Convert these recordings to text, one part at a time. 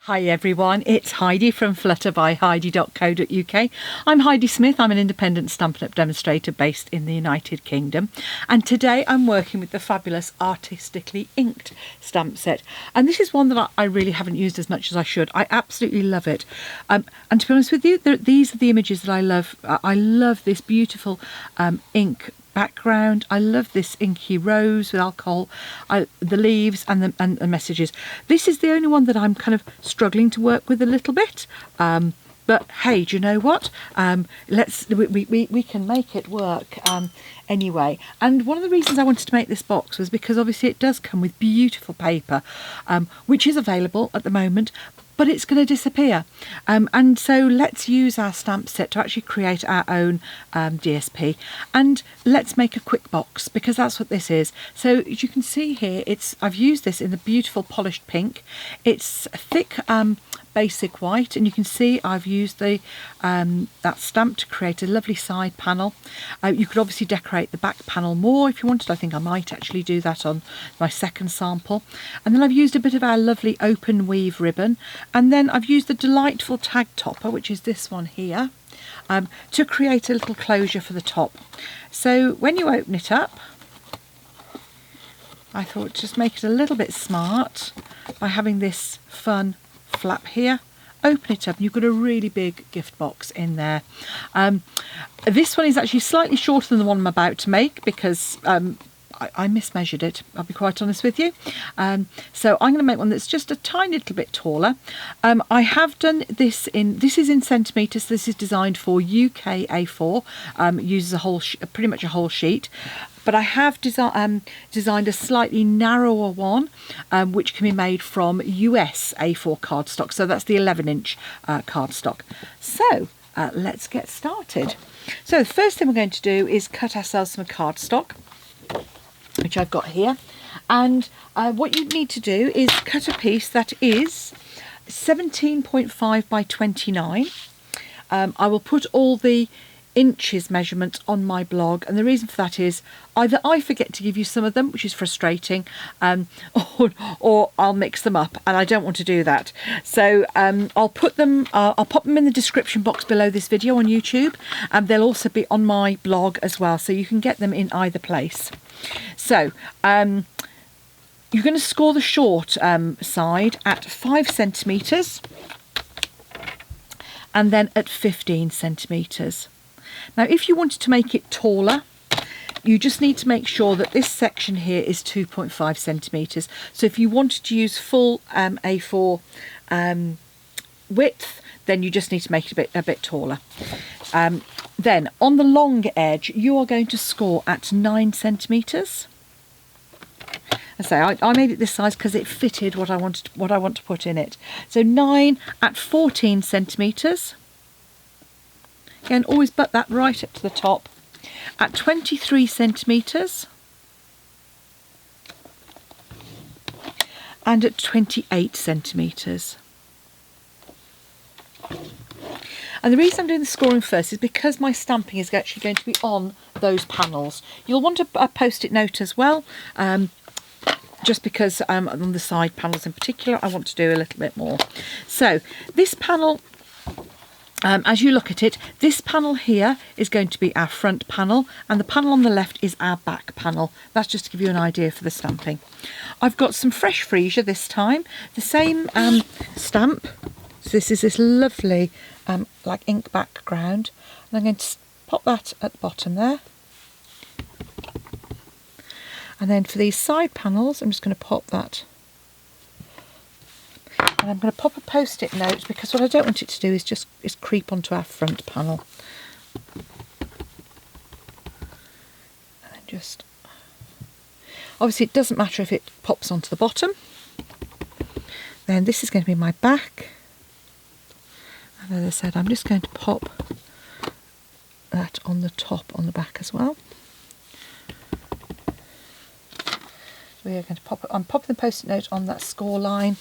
Hi everyone, it's Heidi from flutterbyheidi.co.uk. I'm Heidi Smith, I'm an independent Stampin' Up demonstrator based in the United Kingdom, and today I'm working with the fabulous Artistically inked stamp set, and this is one that I really haven't used as much as I should. I absolutely love it, and to be honest with you, these are the images that I love. I love this beautiful ink background. I love this inky rose with alcohol, the leaves and the messages. This is the only one that I'm kind of struggling to work with a little bit, but hey, do you know what, we can make it work anyway. And one of the reasons I wanted to make this box was because obviously it does come with beautiful paper, which is available at the moment, but it's going to disappear, and so let's use our stamp set to actually create our own DSP, and let's make a quick box, because that's what this is. So as you can see here, I've used this in the beautiful polished pink. It's a thick basic white, and you can see I've used that stamp to create a lovely side panel. You could obviously decorate the back panel more if you wanted. I think I might actually do that on my second sample. And then I've used a bit of our lovely open weave ribbon, and then I've used the delightful tag topper, which is this one here, to create a little closure for the top. So when you open it up, I thought just make it a little bit smart by having this fun flap here. Open it up and you've got a really big gift box in there. This one is actually slightly shorter than the one I'm about to make, because I mismeasured it, I'll be quite honest with you. So I'm going to make one that's just a tiny little bit taller. I have done this is in centimetres. This is designed for UK A4, uses pretty much a whole sheet. But I have designed a slightly narrower one, which can be made from US A4 cardstock. So that's the 11-inch cardstock. So let's get started. So the first thing we're going to do is cut ourselves some cardstock, which I've got here. And what you need to do is cut a piece that is 17.5 by 29. I will put all the inches measurements on my blog, and the reason for that is either I forget to give you some of them, which is frustrating, or I'll mix them up, and I don't want to do that. So I'll pop them in the description box below this video on YouTube, and they'll also be on my blog as well, so you can get them in either place. So you're going to score the short side at 5 centimetres and then at 15 centimetres. Now, if you wanted to make it taller, you just need to make sure that this section here is 2.5 centimetres. So if you wanted to use full A4 width, then you just need to make it a bit taller. Then on the long edge, you are going to score at 9 centimetres. I made it this size because it fitted what I want to put in it. So 9 at 14 centimetres. Again, always butt that right up to the top. At 23 centimetres and at 28 centimetres. And the reason I'm doing the scoring first is because my stamping is actually going to be on those panels. You'll want a post-it note as well, just because on the side panels in particular I want to do a little bit more. So this panel, as you look at it, this panel here is going to be our front panel, and the panel on the left is our back panel. That's just to give you an idea for the stamping. I've got some fresh freesia this time, the same stamp. So this is this lovely like ink background, and I'm going to pop that at the bottom there. And then for these side panels, I'm just going to pop that. And I'm going to pop a post-it note, because what I don't want it to do is creep onto our front panel. And then just, obviously it doesn't matter if it pops onto the bottom. Then this is going to be my back. And as I said, I'm just going to pop that on the top, on the back as well. We are going to I'm popping the post-it note on that score line.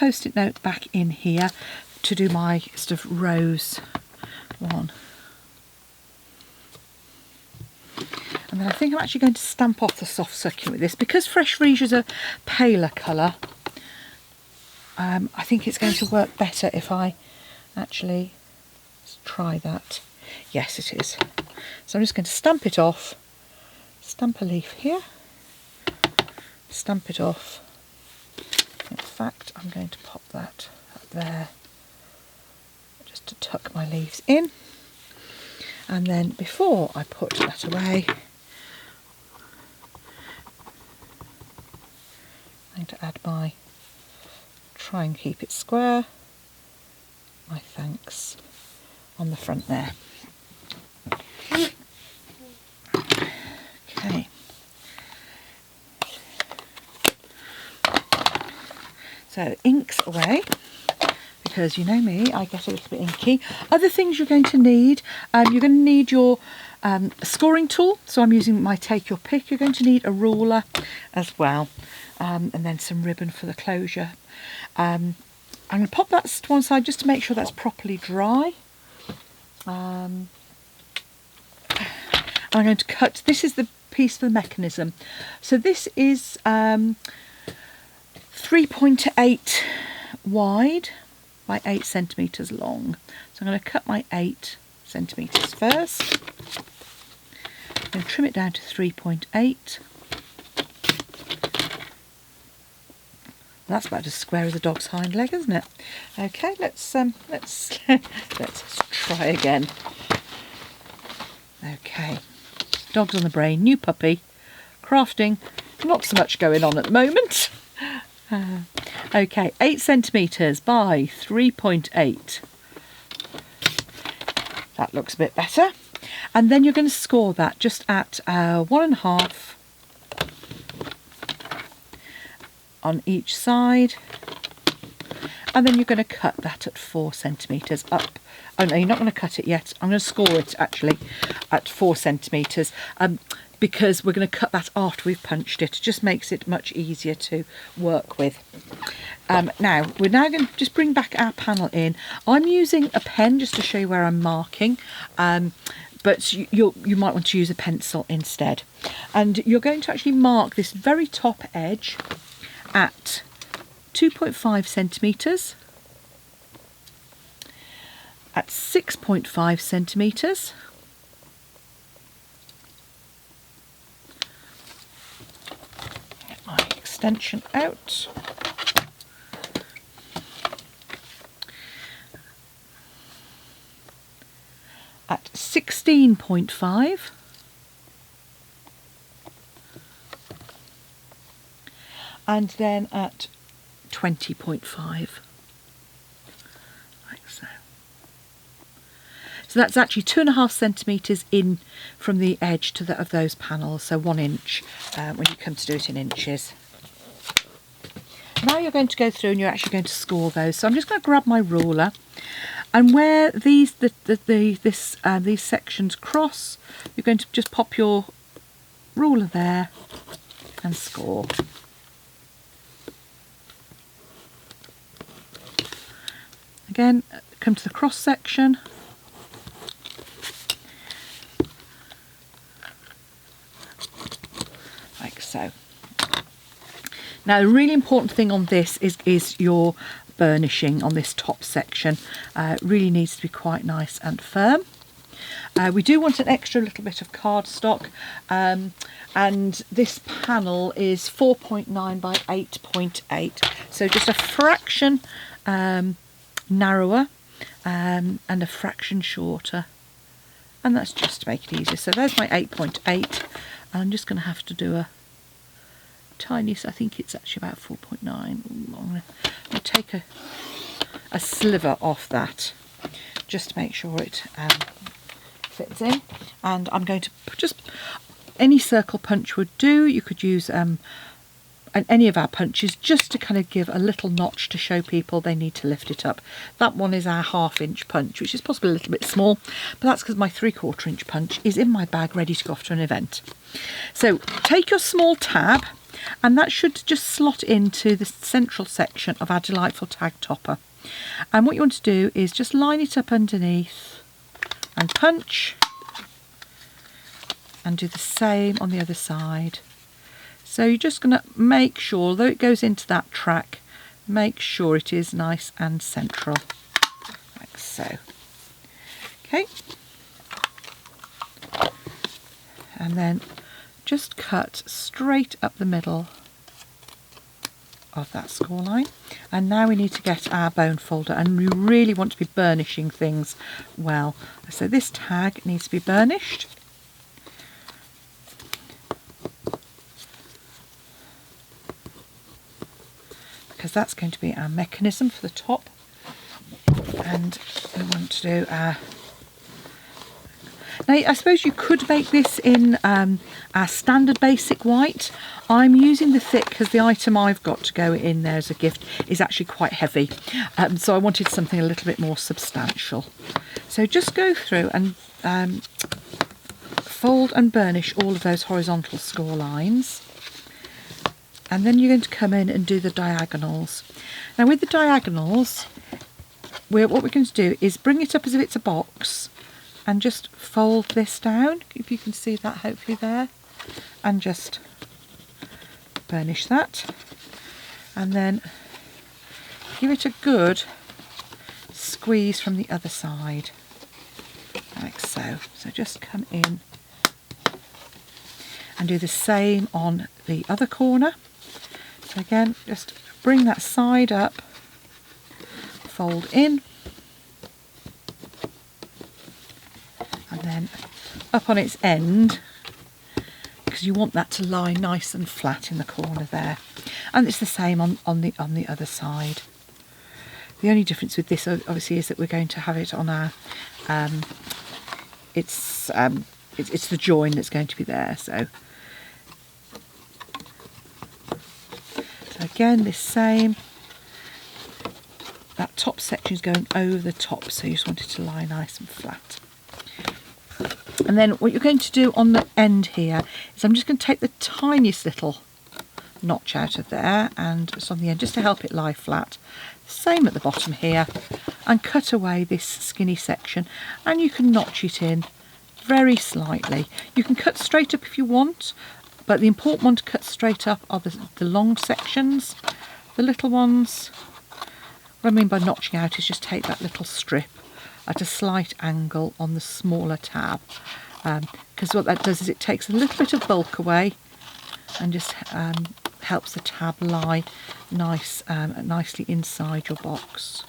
Post-it note back in here to do my sort of rose one. And then I think I'm actually going to stamp off the soft succulent with this. Because Fresh Freesia is a paler colour, I think it's going to work better if I actually try that. Yes, it is. So I'm just going to stamp it off. Stamp a leaf here. Stamp it off. In fact, I'm going to pop that up there just to tuck my leaves in. And then before I put that away, I'm going to add my, try and keep it square, my thanks on the front there. Okay. So inks away, because you know me, I get a little bit inky. Other things you're going to need, you're going to need your scoring tool. So I'm using my Take Your Pick. You're going to need a ruler as well, and then some ribbon for the closure. I'm going to pop that to one side just to make sure that's properly dry. I'm going to cut, this is the piece for the mechanism. So this is 3.8 wide by 8 centimetres long. So I'm going to cut my 8 centimetres first. I'm going to trim it down to 3.8. That's about as square as a dog's hind leg, isn't it? Okay, let's try again. Okay, dogs on the brain, new puppy, crafting, not so much going on at the moment. Okay, 8 centimetres by 3.8. That looks a bit better. And then you're going to score that just at 1.5 on each side, and then you're going to cut that at 4 centimetres up. Oh no, you're not going to cut it yet. I'm going to score it actually at 4 centimetres because we're going to cut that after we've punched it. It just makes it much easier to work with. Now we're going to just bring back our panel in. I'm using a pen just to show you where I'm marking, but you might want to use a pencil instead. And you're going to actually mark this very top edge at 2.5 centimetres, at 6.5 centimetres, get my extension out, at 16.5, and then at 20.5, like so. So that's actually 2.5 centimetres in from the edge to the of those panels, so 1 inch when you come to do it in inches. Now you're going to go through and you're actually going to score those. So I'm just going to grab my ruler, and where these sections cross, you're going to just pop your ruler there and score. Again, come to the cross section, like so. Now the really important thing on this is your burnishing on this top section. It really needs to be quite nice and firm. We do want an extra little bit of cardstock, and this panel is 4.9 by 8.8, so just a fraction narrower and a fraction shorter, and that's just to make it easier. So there's my 8.8, and I'm just going to have to do a tiny, I think it's actually about 4.9. I'm going to take a sliver off that just to make sure it fits in, and I'm going to just, any circle punch would do. You could use any of our punches just to kind of give a little notch to show people they need to lift it up. That one is our 1/2 inch punch, which is possibly a little bit small, but that's because my 3/4 inch punch is in my bag ready to go off to an event. So take your small tab and that should just slot into the central section of our delightful tag topper. And what you want to do is just line it up underneath and punch, and do the same on the other side. So you're just going to make sure, although it goes into that track, make sure it is nice and central, like so. Okay, and then just cut straight up the middle of that score line. And now we need to get our bone folder, and we really want to be burnishing things well. So this tag needs to be burnished. Because that's going to be our mechanism for the top. And we want to do our... Now, I suppose you could make this in our standard basic white. I'm using the thick because the item I've got to go in there as a gift is actually quite heavy. So I wanted something a little bit more substantial. So just go through and fold and burnish all of those horizontal score lines. And then you're going to come in and do the diagonals. Now with the diagonals, what we're going to do is bring it up as if it's a box, and just fold this down, if you can see that hopefully there, and just burnish that, and then give it a good squeeze from the other side, like so. So just come in and do the same on the other corner. So again, just bring that side up, fold in, and then up on its end, because you want that to lie nice and flat in the corner there. And it's the same on the other side. The only difference with this obviously is that we're going to have it on our it's the join that's going to be there. So again, this same, that top section is going over the top, so you just want it to lie nice and flat. And then what you're going to do on the end here is I'm just going to take the tiniest little notch out of there and just on the end, just to help it lie flat. Same at the bottom here, and cut away this skinny section, and you can notch it in very slightly. You can cut straight up if you want, but the important one to cut straight up are the long sections. The little ones, what I mean by notching out is just take that little strip at a slight angle on the smaller tab, because what that does is it takes a little bit of bulk away and just helps the tab lie nicely inside your box.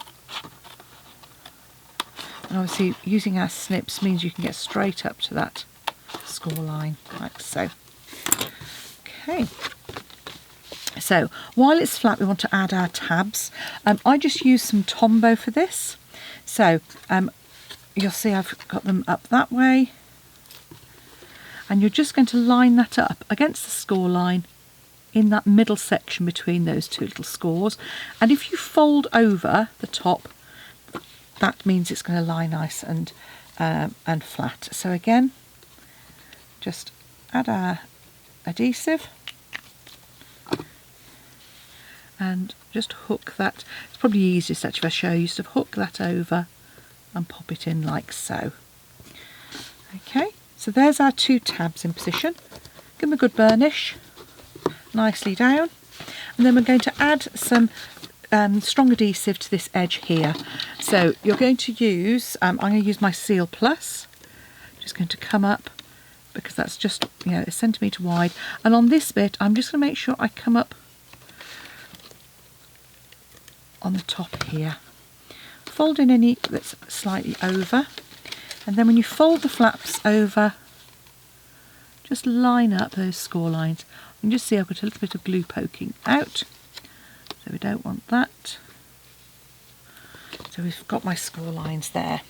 And obviously using our snips means you can get straight up to that score line, like so. Okay, so while it's flat we want to add our tabs. I just use some Tombow for this. So you'll see I've got them up that way, and you're just going to line that up against the score line in that middle section between those two little scores. And if you fold over the top, that means it's going to lie nice and flat. So again, just add our adhesive and just hook that. It's probably easiest actually if I show you, to hook that over and pop it in like so. Okay, so there's our two tabs in position. Give them a good burnish nicely down, and then we're going to add some strong adhesive to this edge here. So you're going to use, I'm going to use my Seal Plus. Just going to come up, because that's just, you know, a centimetre wide, and on this bit I'm just going to make sure I come up on the top here, fold in any that's slightly over, and then when you fold the flaps over, just line up those score lines. You can just see I've got a little bit of glue poking out, so we don't want that. So we've got my score lines there.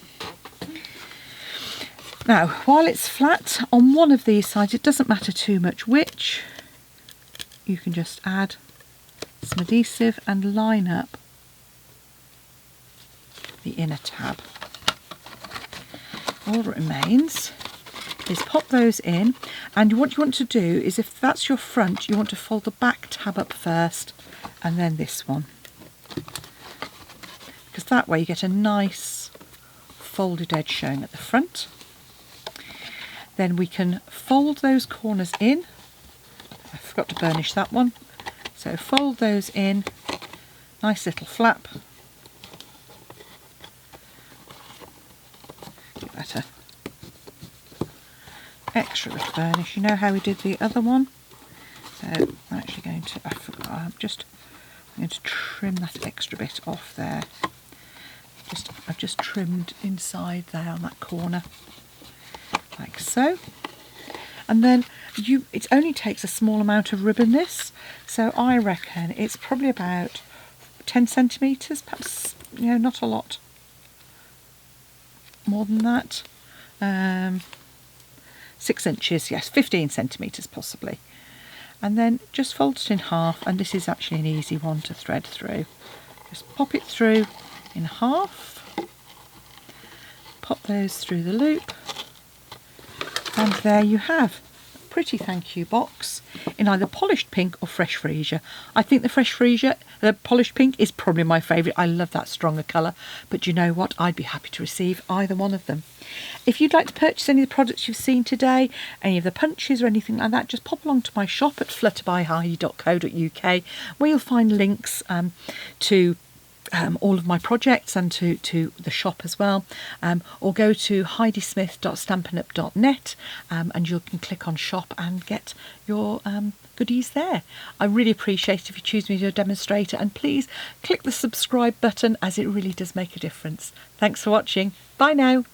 Now while it's flat on one of these sides, it doesn't matter too much which, you can just add some adhesive and line up the inner tab. All that remains is pop those in, and what you want to do is, if that's your front, you want to fold the back tab up first and then this one, because that way you get a nice folded edge showing at the front. Then we can fold those corners in. I forgot to burnish that one, so fold those in, nice little flap. Give that a extra little burnish. You know how we did the other one? So I'm actually going to, I forgot, I'm going to trim that extra bit off there. I've just trimmed inside there on that corner, like so. And then it only takes a small amount of ribbon, this, so I reckon it's probably about 10 centimetres, perhaps, you know, not a lot more than that. 6 inches, yes, 15 centimetres possibly. And then just fold it in half, and this is actually an easy one to thread through. Just pop it through in half, pop those through the loop, and there you have a pretty thank you box in either polished pink or fresh freesia. I think the fresh freesia, the polished pink, is probably my favourite. I love that stronger colour, but you know what, I'd be happy to receive either one of them. If you'd like to purchase any of the products you've seen today, any of the punches or anything like that, just pop along to my shop at flutterbyheidi.co.uk, where you'll find links to all of my projects and to the shop as well, or go to heidismith.stampinup.net, and you can click on shop and get your goodies there. I really appreciate it if you choose me as your demonstrator, and please click the subscribe button, as it really does make a difference. Thanks for watching. Bye now.